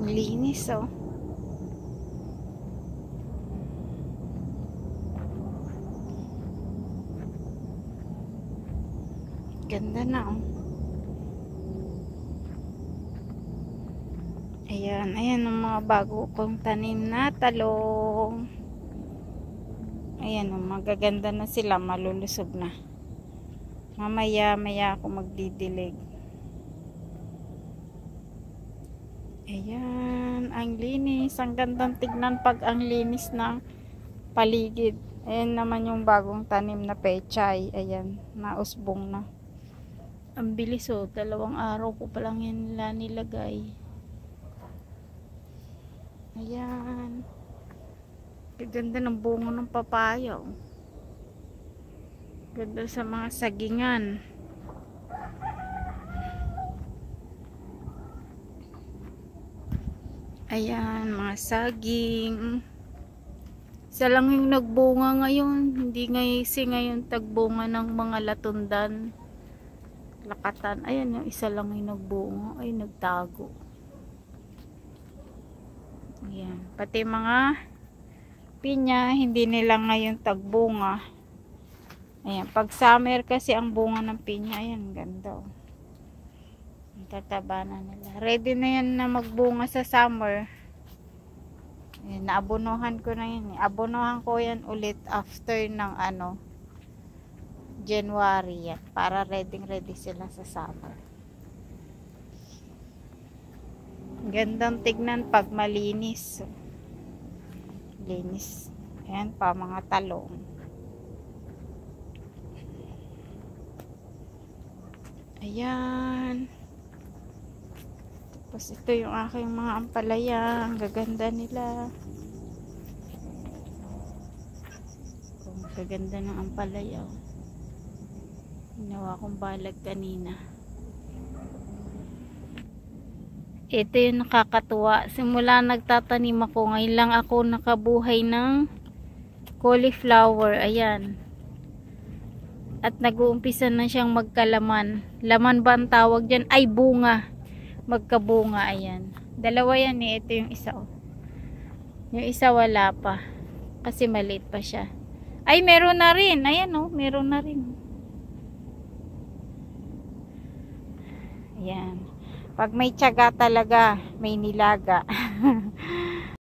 Linis, oh. Ganda na, oh. Ayan, ayan ang mga bago kong tanim na talong. Ayan, oh, magaganda na sila, malulusog na. Mamaya ako magdidilig. Ayan, ang linis. Ang gandang tignan pag ang linis ng paligid. Ayan naman yung bagong tanim na pechay. Ayan, nausbong na. Ang bilis, oh. 2 araw ko pa lang yan nila nilagay. Ayan. Ganda ng bunga ng papaya, oh. Ganda sa mga sagingan. Ayan, mga saging. Isa lang yung nagbunga ngayon. Hindi ngayon tagbunga ng mga latundan. Lakatan. Ayan, yung isa lang yung nagbunga. Ay, nagtago. Ayan. Pati mga pinya, hindi nila ngayon tagbunga. Ayan. Pag summer kasi ang bunga ng pinya. Ayan, ganda, oh. Tataba na nila. Ready na yan na magbunga sa summer. Ayan, naabonohan ko na yan. Abonohan ko yan ulit after ng January yan. Para ready sila sa summer. Gandang tignan pag malinis. Linis. Ayan pa mga talong. Ayan. Tapos ito yung aking mga ampalaya. Ang gaganda nila. Ang gaganda ng ampalaya. Ginawa kong balag kanina. Ito yung nakakatuwa. Simula nagtatanim ako, ngayon lang ako nakabuhay ng cauliflower. Ayan. At nag-uumpisa na siyang magkalaman. Laman ba ang tawag dyan? Ay, bunga. Magkabunga, ayan. Dalawa yan eh. Ito yung isa, oh. Yung isa wala pa. Kasi maliit pa siya. Ay, meron na rin. Ayan, oh. Meron na rin. Ayan. Pag may tiyaga talaga, may nilaga.